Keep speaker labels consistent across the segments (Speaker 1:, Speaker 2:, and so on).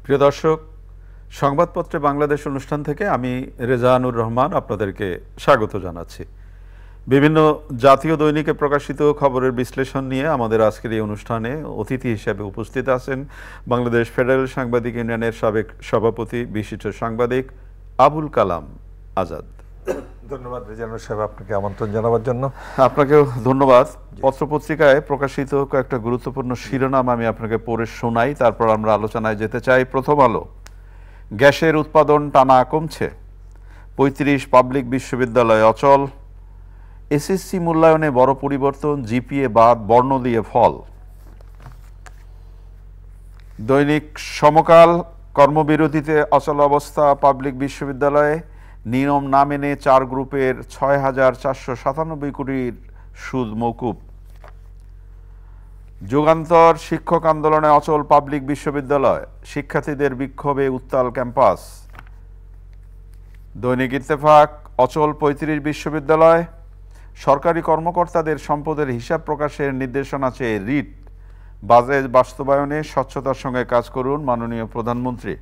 Speaker 1: প্রিয় দর্শক, সংবাদপত্রে বাংলাদেশ অনুষ্ঠান থেকে আমি রেজানুর রহমান আপনাদেরকে স্বাগত জানাচ্ছি। বিভিন্ন জাতীয় দৈনিকে প্রকাশিত খবরের বিশ্লেষণ নিয়ে আমাদের আজকের এই অনুষ্ঠানে অতিথি হিসেবে উপস্থিত আছেন বাংলাদেশ ফেডারেল সাংবাদিক ইউনিয়নের সাবেক সভাপতি বিশিষ্ট সাংবাদিক আবুল কালাম আজাদ।
Speaker 2: ধন্যবাদ রেজানুর সাহেব, আপনাকে আমন্ত্রণ জানাবার জন্য।
Speaker 1: আপনাকেও ধন্যবাদ। পত্রপত্রিকায় প্রকাশিত কয়েকটা গুরুত্বপূর্ণ শিরোনাম আমি আপনাকে পড়ে শোনাই, তারপর আমরা আলোচনায় যেতে চাই। প্রথম আলো, গ্যাসের উৎপাদন টানা কমছে, ৩৫ পাবলিক বিশ্ববিদ্যালয় অচল, এসএসসি মূল্যায়নে বড় পরিবর্তন, জিপিএ বাদ, বর্ণ দিয়ে ফল। দৈনিক সমকাল, কর্মবিরতিতে অচল অবস্থা পাবলিক বিশ্ববিদ্যালয়ে, নিয়ম না মেনে 4 গ্রুপের ৬,৪৯৭ কোটির সুদ মওকুফ। যুগান্তর, শিক্ষক আন্দোলনে অচল পাবলিক বিশ্ববিদ্যালয়, শিক্ষার্থীদের বিক্ষোভে উত্তাল ক্যাম্পাস। দৈনিক ইত্তেফাক, অচল ৩৫ বিশ্ববিদ্যালয়, সরকারি কর্মকর্তাদের সম্পদের হিসাব প্রকাশের নির্দেশনা চেয়ে রিট, বাজেট বাস্তবায়নে স্বচ্ছতার সঙ্গে কাজ করুন মাননীয় প্রধানমন্ত্রী।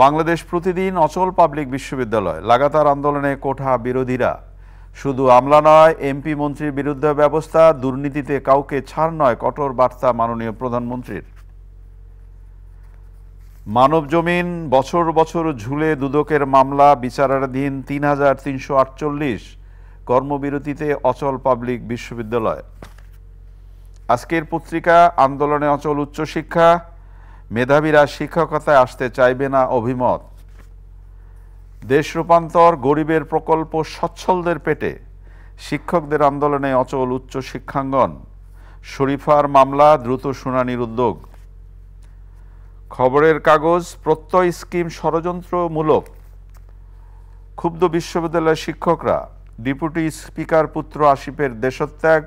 Speaker 1: বাংলাদেশ প্রতিদিন, অচল পাবলিক বিশ্ববিদ্যালয়, লাগাতার আন্দোলনে কোঠা বিরোধীরা, শুধু আমলা নয় এমপি মন্ত্রীর বিরুদ্ধে ব্যবস্থা, দুর্নীতিতে কাউকে ছাড় নয়, কঠোর বার্তা মাননীয় প্রধানমন্ত্রীর। মানব জমিন, বছর বছর ঝুলে দুদকের মামলা বিচারাধীন ৩,৩৪৮, কর্মবিরতিতে অচল পাবলিক বিশ্ববিদ্যালয়। আজকের পত্রিকা, আন্দোলনে অচল উচ্চশিক্ষা, মেধাবীরা শিক্ষকতায় আসতে চাইবে না অভিমত। দেশ রূপান্তর, গরিবের প্রকল্প সচ্ছলদের পেটে, শিক্ষকদের আন্দোলনে অচল উচ্চ শিক্ষাঙ্গন, শরীফার মামলা দ্রুত শুনানির উদ্যোগ। খবরের কাগজ, প্রত্যয় স্কিম ষড়যন্ত্রমূলক, ক্ষুব্ধ বিশ্ববিদ্যালয়ের শিক্ষকরা, ডেপুটি স্পিকার পুত্র আসিফের দেশত্যাগ,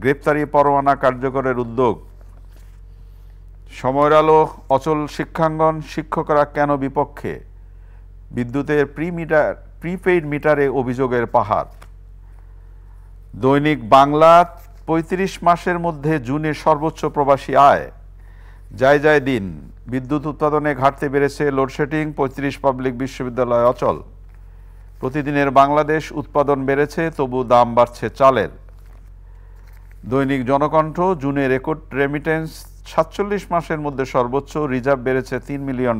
Speaker 1: গ্রেপ্তারি পরোয়ানা কার্যকরের উদ্যোগ। সময়ের আলো, অচল শিক্ষাঙ্গন, শিক্ষকরা কেন বিপক্ষে, বিদ্যুতের প্রিপেইড মিটারে অভিযোগের পাহাড়। দৈনিক বাংলা, ৩৫ মাসের মধ্যে জুনে সর্বোচ্চ প্রবাসী আয়, যায় যায় দিন, বিদ্যুৎ উৎপাদনে ঘাটতি বেড়েছে, লোডশেডিং, ৩৫ পাবলিক বিশ্ববিদ্যালয় অচল। প্রতিদিনের বাংলাদেশ, উৎপাদন বেড়েছে তবু দাম বাড়ছে চালের। দৈনিক জনকণ্ঠ, জুনে রেকর্ড রেমিটেন্স, ৪৭ মাসের মধ্যে সর্বোচ্চ, রিজার্ভ বেড়েছে $3 মিলিয়ন,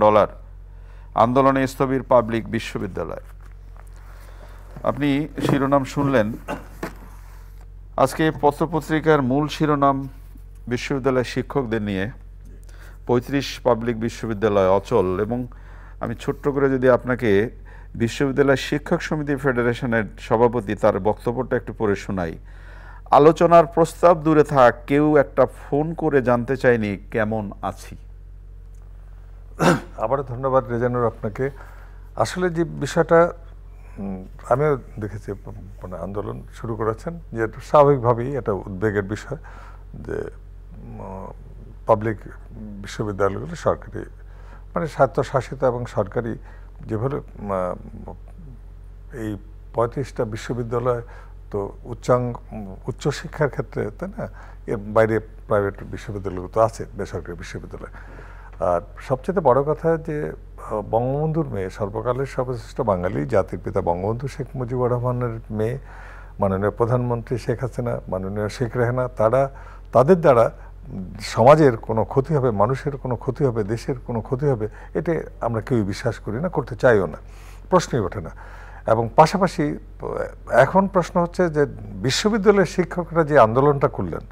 Speaker 1: আন্দোলনে স্থবির পাবলিক বিশ্ববিদ্যালয়। আপনি শিরোনাম শুনলেন। আজকে পত্রপত্রিকার মূল শিরোনাম বিশ্ববিদ্যালয়ের শিক্ষকদের নিয়ে, ৩৫ পাবলিক বিশ্ববিদ্যালয় অচল। এবং আমি ছোট্ট করে যদি আপনাকে বিশ্ববিদ্যালয় শিক্ষক সমিতি ফেডারেশনের সভাপতি তার বক্তব্যটা একটু পড়ে শোনাই। আলোচনার প্রস্তাব দূরে থাক, কেউ একটা ফোন করে জানতে চায়নি কেমন আছি।
Speaker 2: আবারও ধন্যবাদ রেজানুর আপনাকে। আসলে যে বিষয়টা আমিও দেখেছি, মানে আন্দোলন শুরু করেছেন, যে স্বাভাবিকভাবেই এটা উদ্বেগের বিষয় যে পাবলিক বিশ্ববিদ্যালয়গুলো সরকারি, মানে স্বায়ত্তশাসিত এবং সরকারি, যেভাবে এই ৩৫টা বিশ্ববিদ্যালয় তো উচ্চশিক্ষার ক্ষেত্রে, তাই না, এর বাইরে প্রাইভেট বিশ্ববিদ্যালয়গুলো তো আছে, বেসরকারি বিশ্ববিদ্যালয়। আর সবচেয়ে বড় কথা যে বঙ্গবন্ধুর মেয়ে, সর্বকালের সর্বশ্রেষ্ঠ বাঙালি, জাতির পিতা বঙ্গবন্ধু শেখ মুজিবুর রহমানের মেয়ে, মাননীয় প্রধানমন্ত্রী শেখ হাসিনা, মাননীয় শেখ রেহানা, তাদের দ্বারা সমাজের কোনো ক্ষতি হবে, মানুষের কোনো ক্ষতি হবে, দেশের কোনো ক্ষতি হবে, এটা আমরা কেউই বিশ্বাস করি না, করতে চাইও না, প্রশ্নই ওঠে না। এবং পাশাপাশি এখন প্রশ্ন হচ্ছে যে বিশ্ববিদ্যালয়ের শিক্ষকরা যে আন্দোলনটা করলেন,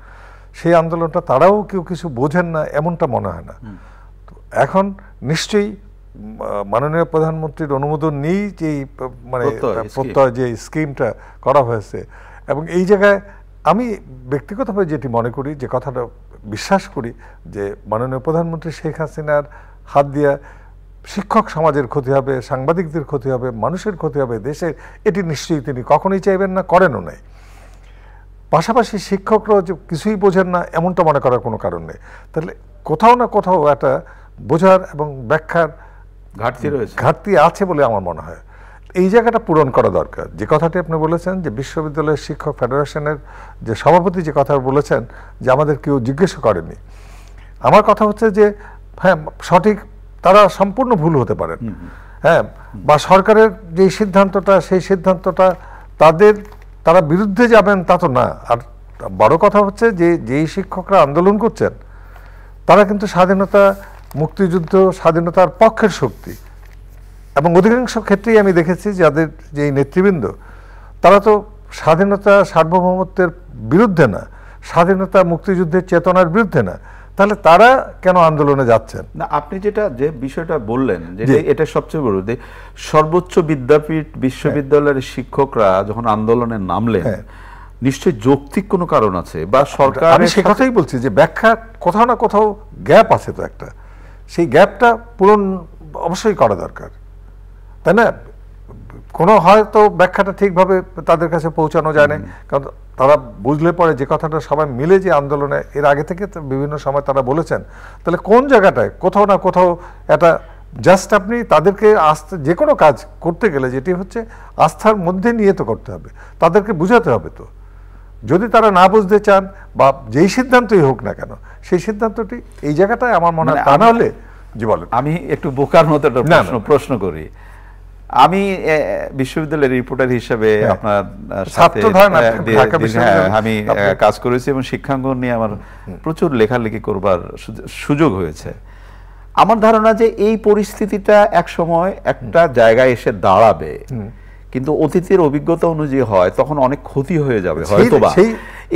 Speaker 2: সেই আন্দোলনটা তারাও কেউ কিছু বোঝেন না এমনটা মনে হয় না। এখন নিশ্চয়ই মাননীয় প্রধানমন্ত্রীর অনুমোদন নিয়েই যে মানে প্রত্যয় যে স্কিমটা করা হয়েছে, এবং এই জায়গায় আমি ব্যক্তিগতভাবে যেটি মনে করি, যে কথাটা বিশ্বাস করি, যে মাননীয় প্রধানমন্ত্রী শেখ হাসিনার হাত দিয়ে শিক্ষক সমাজের ক্ষতি হবে, সাংবাদিকদের ক্ষতি হবে, মানুষের ক্ষতি হবে, দেশের, এটি নিশ্চয়ই তিনি কখনোই চাইবেন না, করেনও নাই। পাশাপাশি শিক্ষকরাও যে কিছুই বোঝেন না এমনটা মনে করার কোনো কারণ নেই। তাহলে কোথাও না কোথাও একটা বোঝার এবং ব্যাখ্যার ঘাটতি আছে বলে আমার মনে হয়। এই জায়গাটা পূরণ করা দরকার। যে কথাটি আপনি বলেছেন যে বিশ্ববিদ্যালয়ের শিক্ষক ফেডারেশনের যে সভাপতি যে কথা বলেছেন যে আমাদের কেউ জিজ্ঞেস করেনি, আমার কথা হচ্ছে যে হ্যাঁ সঠিক, তারা সম্পূর্ণ ভুল হতে পারেন, হ্যাঁ, বা সরকারের যে সিদ্ধান্তটা সেই সিদ্ধান্তটা তারা বিরুদ্ধে যাবেন তা তো না। আর বড় কথা হচ্ছে যে যেই শিক্ষকরা আন্দোলন করছেন তারা কিন্তু স্বাধীনতা, মুক্তিযুদ্ধ, স্বাধীনতার পক্ষের শক্তি, এবং অধিকাংশ ক্ষেত্রেই আমি দেখেছি যাদের যে নেতৃবৃন্দ তারা তো স্বাধীনতা সার্বভৌমত্বের বিরুদ্ধে না, স্বাধীনতা মুক্তিযুদ্ধের চেতনার বিরুদ্ধে না, তাহলে তারা কেন আন্দোলনে যাচ্ছেন?
Speaker 1: না, আপনি যে বিষয়টা বললেন যে এটা সবচেয়ে বড়, যে সর্বোচ্চ বিদ্যাপীঠ বিশ্ববিদ্যালয়ের শিক্ষকরা যখন আন্দোলনে নামলেন, নিশ্চয়ই যৌক্তিক কোনো কারণ আছে, বা সরকার,
Speaker 2: আমি সে কথাই বলছি যে ব্যাখ্যা কোথাও না কোথাও গ্যাপ আছে, তো একটা সেই গ্যাপটা পূরণ অবশ্যই করা দরকার, তাই না? কোনো হয়তো ব্যাখ্যাটা ঠিকভাবে তাদের কাছে পৌঁছানো যায় না, কারণ তারা বুঝলে পরে যে কথাটা সবাই মিলে যে আন্দোলনে এর আগে থেকে বিভিন্ন সময় তারা বলেছেন, তাহলে কোন জায়গাটায় কোথাও না কোথাও একটা জাস্ট আপনি তাদেরকে আস্থা, যে কোনো কাজ করতে গেলে যেটি হচ্ছে আস্থার মধ্যে নিয়ে তো করতে হবে, তাদেরকে বুঝাতে হবে। তো যদি তারা না বুঝতে চান বা যেই সিদ্ধান্তই হোক না কেন, সেই সিদ্ধান্তটি এই জায়গাটায় আমার মনে হয়, তা না হলে জি বলেন।
Speaker 1: আমি একটু বোকার মতো একটা প্রশ্ন করি। আমি বিশ্ববিদ্যালয়ের রিপোর্টার হিসেবে আপনার সাথে আমি কাজ করেছি এবং শিক্ষাঙ্গন নিয়ে আমার প্রচুর লেখালেখি করবার সুযোগ হয়েছে। আমার ধারণা যে এই পরিস্থিতিটা এক সময় একটা জায়গায় এসে দাঁড়াবে, কিন্তু অতীতের অভিজ্ঞতা অনুযায়ী হয় তখন অনেক ক্ষতি হয়ে যাবে হয়তোবা।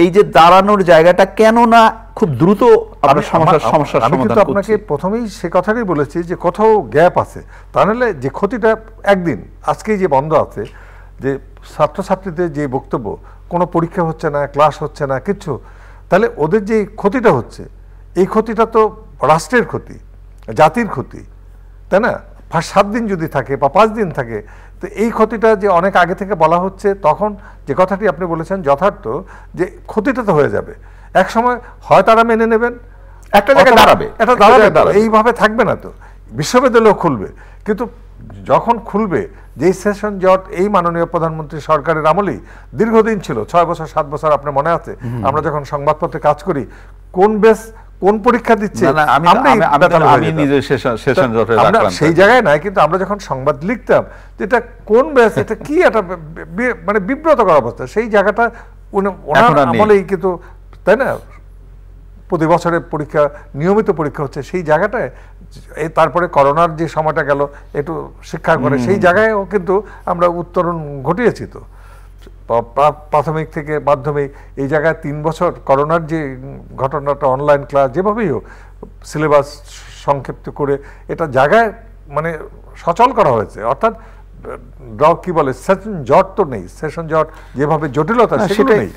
Speaker 1: এই যে দাঁড়ানোর জায়গাটা কেন না খুব দ্রুত আমরা সমস্যার সমাধান করছি।
Speaker 2: আপনাকে প্রথমেই সে কথাটাই বলেছি যে কোথাও গ্যাপ আছে, তাহলে যে ক্ষতিটা একদিন, আজকেই যে বন্ধ আছে, যে ছাত্রছাত্রীদের যে বক্তব্য, কোনো পরীক্ষা হচ্ছে না, ক্লাস হচ্ছে না, কিচ্ছু, তাহলে ওদের যে ক্ষতিটা হচ্ছে, এই ক্ষতিটা তো রাষ্ট্রের ক্ষতি, জাতির ক্ষতি, তাই না? 7 দিন যদি থাকে বা 5 দিন থাকে, তো এই ক্ষতিটা যে অনেক আগে থেকে বলা হচ্ছে, তখন যে কথাটি আপনি বলেছেন যথার্থ, যে ক্ষতিটা তো হয়ে যাবে এক সময়, হয় তারা মেনে নেবেন,
Speaker 1: একটা জায়গায় দাঁড়াবে,
Speaker 2: এটা দাঁড়াবে, এইভাবে থাকবে না। তো বিশ্ববিদ্যালয় খুলবে, কিন্তু যখন খুলবে, যেই সেশন জট এই মাননীয় প্রধানমন্ত্রী সরকারের আমলেই দীর্ঘদিন ছিল, 6 বছর 7 বছর, আপনার মনে আছে আমরা যখন সংবাদপত্রে কাজ করি, কোন বেশ কোন পরীক্ষা দিচ্ছে, সেই জায়গায় নাই, কিন্তু আমরা যখন সংবাদ লিখতাম যেটা কোন ব্যাচ, এটা কি একটা মানে বিব্রতকর অবস্থা, সেই জায়গাটা ওনার আমলেই কিন্তু, তাই না, প্রতি বছরের পরীক্ষা, নিয়মিত পরীক্ষা হচ্ছে, সেই জায়গাটায় তারপরে করোনার যে সময়টা গেল একটু শিক্ষা করে, সেই জায়গায়ও কিন্তু আমরা উত্তরণ ঘটিয়েছি। তো প্রাথমিক থেকে মাধ্যমিক এই জায়গায় 3 বছর করোনার যে ঘটনাটা, অনলাইন ক্লাস যেভাবেই হোক, সিলেবাস সংক্ষিপ্ত করে এটা জায়গায় মানে সচল করা হয়েছে, অর্থাৎ কি বলে সেশন জট তো নেই, সেশন জট যেভাবে জটিলতা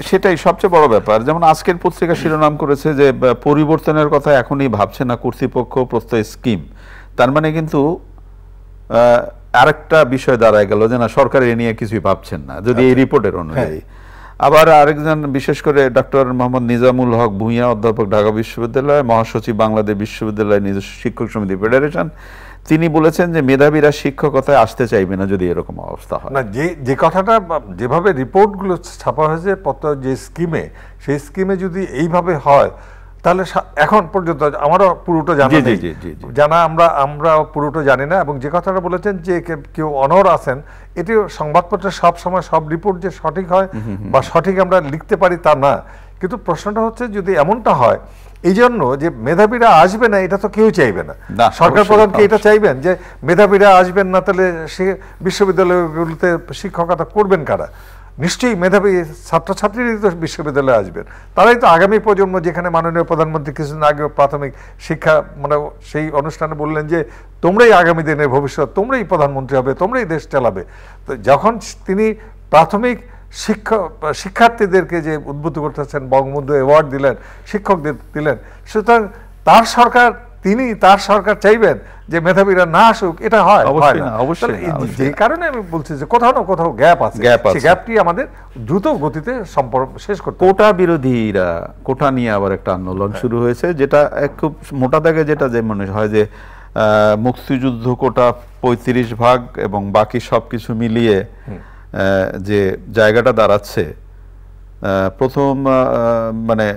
Speaker 1: সেটাই সবচেয়ে বড় ব্যাপার। যেমন আজকের পত্রিকা শিরোনাম করেছে যে পরিবর্তনের কথা এখনই ভাবছে না কর্তৃপক্ষ, প্রত্যয় স্কিম। তার মানে কিন্তু আরেকটা বিষয় দাঁড়ায় গেল যে না, সরকার এ নিয়ে কিছুই ভাবছেন না, যদি এই রিপোর্টের অনুযায়ী। আবার আরেকজন, বিশেষ করে ডক্টর মোহাম্মদ নিজামুল হক ভূঁইয়া, অধ্যাপক, ঢাকা বিশ্ববিদ্যালয়, মহাসচিব, বাংলাদেশ বিশ্ববিদ্যালয় নিজস্ব শিক্ষক সমিতি ফেডারেশন, তিনি বলেছেন যে মেধাবীরা শিক্ষকতায় আসতে চাইবে না যদি এরকম অবস্থা হয়।
Speaker 2: না, যে কথাটা যেভাবে রিপোর্টগুলো ছাপা হয়েছে যে স্কিমে, সেই স্কিমে যদি এইভাবে হয়, তাহলে এখন পর্যন্ত আমারও পুরোটা জানা আমরা পুরোটা জানি না। এবং যে কথাটা বলেছেন যে কেউ অনড় আছেন, এটিও সংবাদপত্রে সব সময় সব রিপোর্ট যে সঠিক হয় বা সঠিক আমরা লিখতে পারি তা না, কিন্তু প্রশ্নটা হচ্ছে যদি এমনটা হয়, এই জন্য যে মেধাবীরা আসবে না এটা তো কেউ চাইবে না। সরকার প্রধানকে এটা চাইবেন যে মেধাবীরা আসবেন না, তাহলে সে বিশ্ববিদ্যালয়গুলোতে শিক্ষকতা করবেন কারা? নিশ্চয়ই মেধাবী ছাত্রছাত্রীরাই তো বিশ্ববিদ্যালয়ে আসবেন, তারাই তো আগামী প্রজন্ম। যেখানে মাননীয় প্রধানমন্ত্রী কিছুদিন আগে প্রাথমিক শিক্ষা মানে সেই অনুষ্ঠানে বললেন যে তোমরাই আগামী দিনের ভবিষ্যৎ, তোমরাই প্রধানমন্ত্রী হবে, তোমরাই দেশ চালাবে। তো যখন তিনি প্রাথমিক শিক্ষার্থীদেরকে যে উদ্বুদ্ধ করতেছেন, বঙ্গবন্ধু অ্যাওয়ার্ড দিলেন, শিক্ষকদের দিলেন, সুতরাং তার সরকার চাইবেন যে মেধাবীরা না আসুক, এটা হয় যে কারণে আমি বলছি যে কোথাও না কোথাও গ্যাপ আছে, সেই গ্যাপটি আমাদের দ্রুত গতিতে শেষ করতে।
Speaker 1: কোটা বিরোধীরা, কোটা নিয়ে আবার একটা আন্দোলন শুরু হয়েছে, যেটা খুব মোটা দাগে যেটা যে মনে হয় যে মুক্তিযুদ্ধ কোটা 35 ভাগ এবং বাকি সবকিছু মিলিয়ে যে জায়গাটা দাঁড়াচ্ছে, প্রথম মানে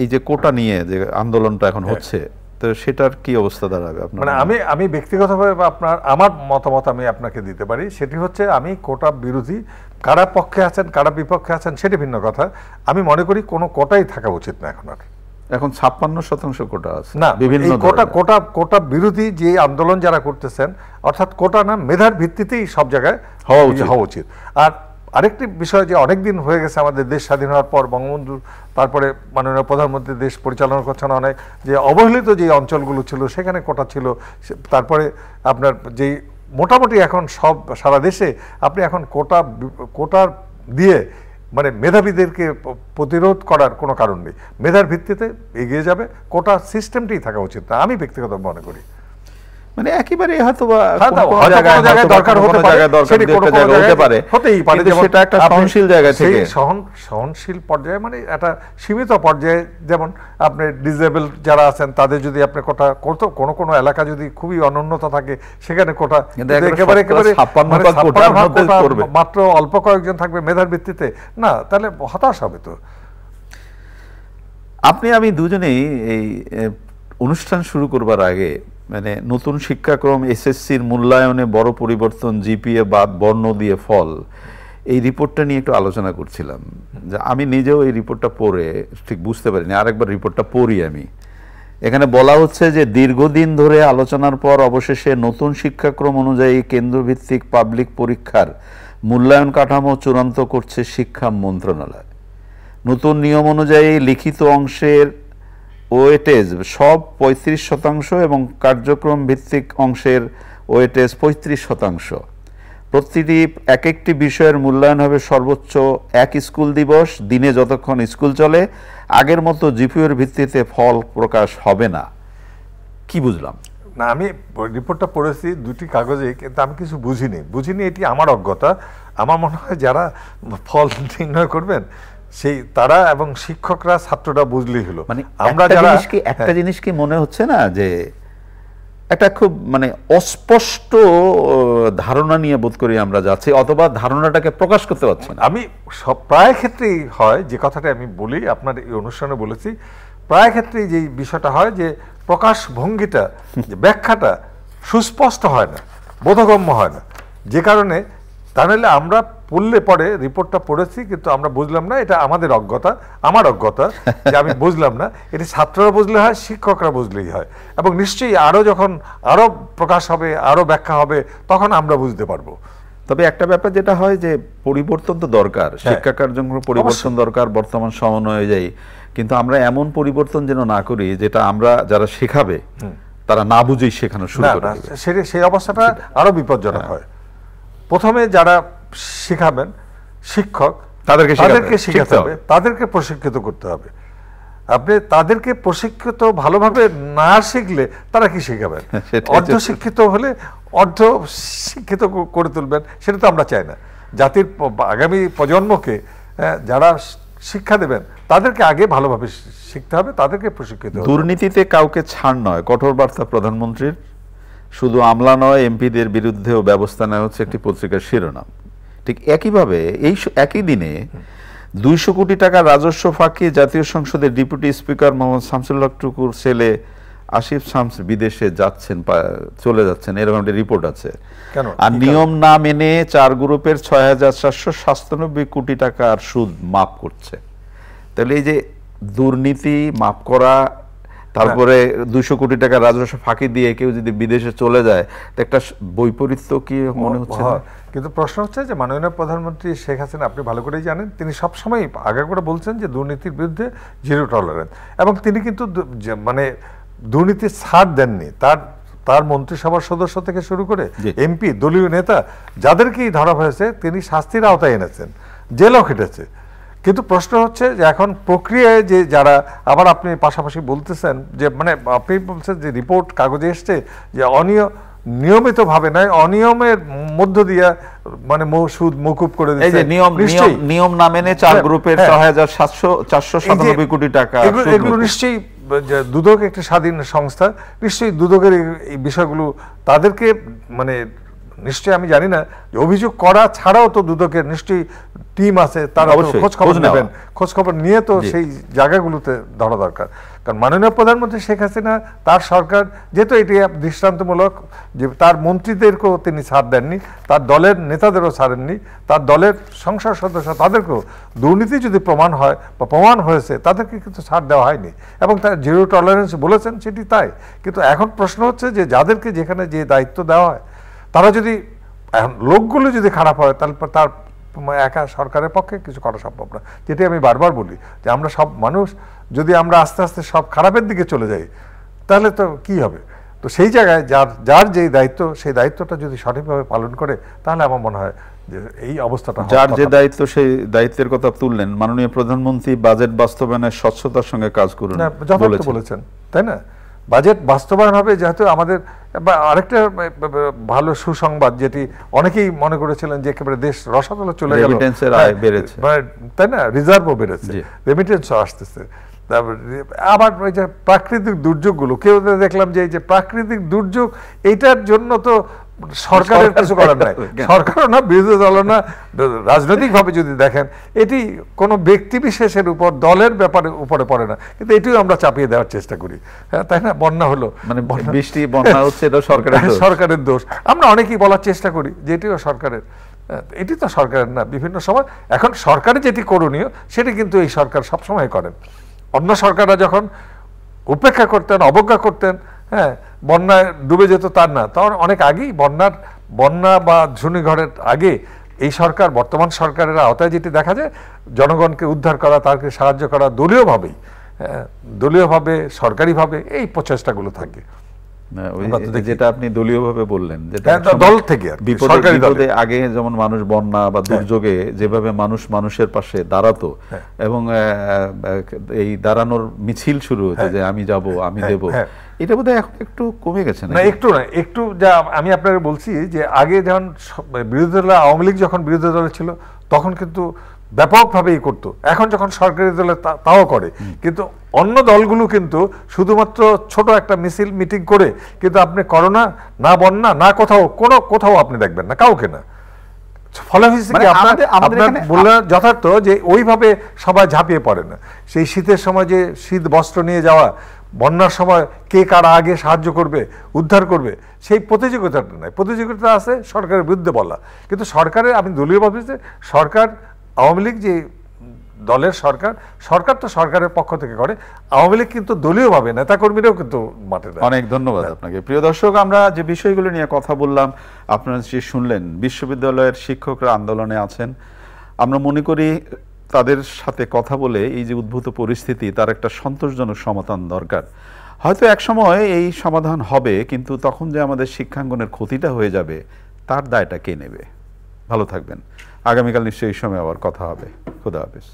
Speaker 1: এই যে কোটা নিয়ে যে আন্দোলনটা এখন হচ্ছে, তো সেটার কি অবস্থা দাঁড়াবে আপনার?
Speaker 2: মানে আমি ব্যক্তিগতভাবে আমার মতামত আমি আপনাকে দিতে পারি, সেটি হচ্ছে আমি কোটা বিরোধী। কারা পক্ষে আছেন কারা বিপক্ষে আছেন সেটি ভিন্ন কথা। আমি মনে করি কোনো কোটাই থাকা উচিত না এখন আর।
Speaker 1: এখন 56% কোটা আছে
Speaker 2: না,
Speaker 1: বিভিন্ন
Speaker 2: এই কোটা বিরোধী যে আন্দোলন যারা করতেছেন, অর্থাৎ কোটা না, মেধার ভিত্তিতেই সব জায়গায় হওয়া উচিত। আর আরেকটি বিষয় যে অনেকদিন হয়ে গেছে আমাদের দেশ স্বাধীন হওয়ার পর বঙ্গবন্ধু, তারপরে মাননীয় প্রধানমন্ত্রী দেশ পরিচালনা করছেন অনেক, যে অবহেলিত যে অঞ্চলগুলো ছিল সেখানে কোটা ছিল। তারপরে আপনার যেই মোটামুটি এখন সারা দেশে আপনি এখন কোটা দিয়ে মানে মেধাবীদেরকে প্রতিরোধ করার কোনো কারণ নেই। মেধার ভিত্তিতে এগিয়ে যাবে, কোটা সিস্টেমটাই থাকা উচিত না, আমি ব্যক্তিগত মনে করি।
Speaker 1: মানে একেবারে হয়তো বা
Speaker 2: দরকার হতে পারে, হতেই পারে,
Speaker 1: সেটা একটা সহনশীল জায়গা থেকে,
Speaker 2: সহনশীল পর্যায়ে, মানে একটা সীমিত পর্যায়ে। যেমন আপনি ডিসেবল যারা আছেন তাদের যদি আপনি কোটা করতো, কোনো এলাকা যদি খুবই অনুন্নত থাকে সেখানে কোটা একেবারে মাত্র অল্প কয়েকজন থাকবে মেধার ভিত্তিতে, না তাহলে হতাশ হবে। তো
Speaker 1: আপনি আমি দুজনেই এই অনুষ্ঠান শুরু করবার আগে মানে নতুন শিক্ষাক্রম এসএসসির মূল্যায়নে বড় পরিবর্তন, জিপিএ বাদ, বর্ণ দিয়ে ফল, এই রিপোর্টটা নিয়ে একটু আলোচনা করছিলাম। যে আমি নিজেও এই রিপোর্টটা পড়ে ঠিক বুঝতে পারিনি, আরেকবার রিপোর্টটা পড়ি আমি। এখানে বলা হচ্ছে যে দীর্ঘদিন ধরে আলোচনার পর অবশেষে নতুন শিক্ষাক্রম অনুযায়ী কেন্দ্রভিত্তিক পাবলিক পরীক্ষার মূল্যায়ন কাঠামো চূড়ান্ত করছে শিক্ষা মন্ত্রণালয়। নতুন নিয়ম অনুযায়ী লিখিত অংশের ওয়েটেজ সব 35% এবং কার্যক্রম ভিত্তিক অংশের ওয়েটেজ 35%। প্রতিটি একটি বিষয়ের মূল্যায়ন হবে সর্বোচ্চ এক স্কুল দিবস, দিনে যতক্ষণ স্কুল চলে। আগের মতো জিপিওর ভিত্তিতে ফল প্রকাশ হবে না। কি বুঝলাম
Speaker 2: না, আমি রিপোর্টটা পড়েছি দুটি কাগজে, কিন্তু আমি কিছু বুঝিনি। এটি আমার অজ্ঞতা। আমার মনে হয় যারা ফল নির্ণয় করবেন সেই তারা এবং শিক্ষকরা ছাত্ররা বুঝলেই হলো।
Speaker 1: মানে আমরা যারা একটা জিনিস কি মনে হচ্ছে না যে একটা খুব মানে অস্পষ্ট ধারণা নিয়ে বোধ করি আমরা যাচ্ছি, অথবা ধারণাটাকে প্রকাশ করতে পারছি না।
Speaker 2: আমি প্রায় ক্ষেত্রেই হয় যে কথাটা আমি বলি, আপনার এই অনুষ্ঠানে বলেছি, প্রায় ক্ষেত্রেই যে বিষয়টা হয় যে প্রকাশ ভঙ্গিটা, যে ব্যাখ্যাটা সুস্পষ্ট হয় না, বোধগম্য হয় না, যে কারণে তা নাহলে আমরা পড়লে পরে রিপোর্টটা পড়েছি কিন্তু আমরা বুঝলাম না, এটা আমাদের অজ্ঞতা, আমার অজ্ঞতা যে আমি বুঝলাম না। এটি ছাত্ররা বুঝলে হয়, শিক্ষকরা বুঝলেই হয়, এবং নিশ্চয়ই যখন আরো প্রকাশ হবে, আরো ব্যাখ্যা হবে, তখন আমরা বুঝতে পারবো।
Speaker 1: তবে একটা ব্যাপার যেটা হয় যে পরিবর্তন তো দরকার, শিক্ষা কার্যক্রম পরিবর্তন দরকার বর্তমান সময় অনুযায়ী, কিন্তু আমরা এমন পরিবর্তন যেন না করি যেটা আমরা যারা শেখাবে তারা না বুঝেই শেখানো শুরু করে।
Speaker 2: সেই অবস্থাটা আরো বিপজ্জনক হয়। প্রথমে যারা শেখাবেন শিক্ষক, তাদেরকে শেখাতে হবে, তাদেরকে প্রশিক্ষিত করতে হবে। আপনি তাদেরকে প্রশিক্ষিত ভালোভাবে না শিখলে তারা কি শেখাবেন? অর্ধ শিক্ষিত হলে অর্ধ শিক্ষিত করে তুলবেন, সেটা তো আমরা চাই না। জাতির আগামী প্রজন্মকে যারা শিক্ষা দেবেন তাদেরকে আগে ভালোভাবে শিখতে হবে, তাদেরকে প্রশিক্ষিত।
Speaker 1: দুর্নীতিতে কাউকে ছাড় নয়, কঠোর বার্তা প্রধানমন্ত্রীর। শুধু আমলা নয়, এমপিদের বিরুদ্ধেও ব্যবস্থা নেওয়া হচ্ছে, একটি পত্রিকার শিরোনাম। ঠিক একইভাবে এই একই দিনে 200 কোটি টাকা রাজস্ব ফাঁকি, জাতীয় সংসদের ডেপুটি স্পিকার মোহাম্মদ শামসুল হক টুকুর ছেলে আসিফ শামস বিদেশে চলে যাচ্ছেন, এরকম একটা রিপোর্ট আছে। আর নিয়ম না মেনে 4 গ্রুপের 6,497 কোটি টাকার সুদ মাফ করছে। তাহলে এই যে দুর্নীতি মাফ করা, তারপরে 200 কোটি টাকা রাজস্ব ফাঁকি দিয়ে কেউ যদি বিদেশে চলে যায়, একটা বৈপরীত্য কি মনে হচ্ছে না?
Speaker 2: কিন্তু প্রশ্ন হচ্ছে যে মাননীয় প্রধানমন্ত্রী শেখ হাসিনা, আপনি ভালো করেই জানেন, তিনি সবসময় আগে করে বলছেন যে দুর্নীতির বিরুদ্ধে জিরো টলারেন্স, এবং তিনি কিন্তু মানে দুর্নীতির ছাড় দেননি। তার মন্ত্রিসভার সদস্য থেকে শুরু করে এমপি, দলীয় নেতা যাদেরকেই ধরা হয়েছে তিনি শাস্তির আওতায় এনেছেন, জেলও খেটেছে। কিন্তু প্রশ্ন হচ্ছে যে এখন প্রক্রিয়ায় যে যারা, আবার আপনি পাশাপাশি বলতেছেন যে মানে আপনি বলছেন যে রিপোর্ট কাগজে এসছে যে নিয়মিতভাবে নয়, অনিয়মের মধ্য দিয়ে মানে সুদ মকুব করে দিচ্ছে।
Speaker 1: এই যে নিয়ম না মেনে 4 গ্রুপের 6,497 কোটি টাকা,
Speaker 2: এগুলো নিশ্চয়ই দুদক একটি স্বাধীন সংস্থা, নিশ্চয়ই দুদকের এই বিষয়গুলো তাদেরকে মানে নিশ্চয়ই আমি জানি না যে অভিযোগ করা ছাড়াও তো দুদকের নিশ্চয়ই টিম আছে, তারা
Speaker 1: অবশ্যই,
Speaker 2: খোঁজ খবর
Speaker 1: খোঁজ নেওয়া।
Speaker 2: নেবেন, খোঁজ খবর নিয়ে তো সেই জায়গাগুলোতে ধরা দরকার। কারণ মাননীয় প্রধানমন্ত্রী শেখ হাসিনা তার সরকার যেহেতু এটি দৃষ্টান্তমূলক, যে তার মন্ত্রীদেরকেও তিনি ছাড় দেননি, তার দলের নেতাদেরও ছাড়েননি, তার দলের সংসদ সদস্য তাদেরকেও দুর্নীতি যদি প্রমাণ হয় বা প্রমাণ হয়েছে তাদেরকে কিন্তু ছাড় দেওয়া হয়নি, এবং তার জিরো টলারেন্স বলেছেন সেটি তাই। কিন্তু এখন প্রশ্ন হচ্ছে যে যাদেরকে যেখানে যে দায়িত্ব দেওয়া হয় তারা যদি এখন লোকগুলো যদি খারাপ হয় তাহলে তার একা সরকারের পক্ষে কিছু করা সম্ভব না। যেটি আমি বারবার বলি যে আমরা সব মানুষ যদি আমরা আস্তে আস্তে সব খারাপের দিকে চলে যাই তাহলে তো কি হবে। তো সেই জায়গায় যার যেই দায়িত্ব সেই দায়িত্বটা যদি সঠিকভাবে পালন করে তাহলে আমার মনে হয় যে এই অবস্থাটা
Speaker 1: যার যে দায়িত্ব সেই দায়িত্বের কথা তুললেন। মাননীয় প্রধানমন্ত্রী বাজেট বাস্তবায়নের স্বচ্ছতার সঙ্গে কাজ করুন
Speaker 2: যথার্থ বলেছেন, তাই না? বাজেট বাস্তবায়ন হবে, যেহেতু আমাদের আরেকটা ভালো সুসংবাদ যেটি অনেকেই মনে করেছিলেন যে একেবারে দেশ রসাতলে চলে গেল,
Speaker 1: রেমিটেন্সের আয় বেড়েছে,
Speaker 2: তাই না? রিজার্ভও বেড়েছে, রেমিটেন্সও আসতেছে। আবার ওই যে প্রাকৃতিক দুর্যোগগুলো, কেউ দেখলাম যে এই যে প্রাকৃতিক দুর্যোগ এইটার জন্য তো সরকারের কিছু করার নাই, সরকারও না, বিরোধী দলও না। রাজনৈতিকভাবে যদি দেখেন এটি কোনো ব্যক্তি বিশেষের উপর, দলের উপরে পড়ে না, কিন্তু এটিও আমরা চাপিয়ে দেওয়ার চেষ্টা করি, হ্যাঁ, তাই না? বন্যা হলো,
Speaker 1: মানে বৃষ্টি বন্যা হচ্ছে, এটা
Speaker 2: সরকারের দোষ। আমরা অনেকেই বলার চেষ্টা করি যে এটিও সরকারের, এটি তো সরকারের না। বিভিন্ন সময় এখন সরকারের যেটি করণীয় সেটি কিন্তু এই সরকার সবসময় করেন। অন্য সরকাররা যখন উপেক্ষা করতেন, অবজ্ঞা করতেন, হ্যাঁ, বন্যায় ডুবে যেত তার না, তখন অনেক আগেই বন্যা বা ঘূর্ণিঝড়ের আগে এই সরকার, বর্তমান সরকারের আওতায় যেটি দেখা যায়, জনগণকে উদ্ধার করা, তাকে সাহায্য করা দলীয়ভাবেই, দলীয়ভাবে, সরকারিভাবে এই প্রচেষ্টাগুলো থাকে।
Speaker 1: যেটা আপনি দলীয়ভাবে বললেন, যেটা
Speaker 2: দল থেকে
Speaker 1: বিপদে আগে যেমন মানুষ বন্যা বা দুর্যোগে যেভাবে মানুষের পাশে দাঁড়াতো, এবং এই দাঁড়ানোর মিছিল শুরু হতো যে আমি যাব, আমি দেব, এটা বোধহয় এখন একটু কমে গেছে না?
Speaker 2: একটু যা আমি আপনাকে বলছি যে আগে যখন বিরোধী দল, আওয়ামী লীগ যখন বিরোধী দলে ছিল তখন কিন্তু ব্যাপকভাবেই করতো। এখন যখন সরকারি দলে তাও করে, কিন্তু অন্য দলগুলো কিন্তু শুধুমাত্র ছোট একটা মিছিল মিটিং করে, কিন্তু আপনি করোনা না, বন্যা না, কোথাও আপনি দেখবেন না, কাউকে না। ফলে হয়েছে কি, আপনার বললেন যথার্থ যে ওইভাবে সবাই ঝাঁপিয়ে পড়ে না। সেই শীতের সময় যে শীত বস্ত্র নিয়ে যাওয়া, বন্যার সময় কে কারা আগে সাহায্য করবে, উদ্ধার করবে, সেই প্রতিযোগিতাটা নাই। প্রতিযোগিতা আছে সরকারের বিরুদ্ধে বলা, কিন্তু সরকারের, আমি দলীয়ভাবে সরকার, আওয়ামী লীগ যে দলের সরকার তো সরকারের পক্ষ থেকে করে, আওয়ামী লীগ কিন্তু দলীয়ভাবে নেতাকর্মীরাও কিন্তু মাঠে দেয়।
Speaker 1: অনেক ধন্যবাদ আপনাকে। প্রিয় দর্শক, আমরা যে বিষয়গুলো নিয়ে কথা বললাম আপনারা যে শুনলেন, বিশ্ববিদ্যালয়ের শিক্ষকরা আন্দোলনে আছেন। আমরা মনে করি তাদের সাথে কথা বলে এই যে উদ্ভূত পরিস্থিতি, তার একটা সন্তোষজনক সমাধান দরকার। হয়তো এক সময় এই সমাধান হবে, কিন্তু তখন যে আমাদের শিক্ষাঙ্গনের ক্ষতিটা হয়ে যাবে তার দায়টা কে নেবে? ভালো থাকবেন। আগামীকাল নিশ্চয়ই এই সময় আবার কথা হবে। খুদা হাফেজ।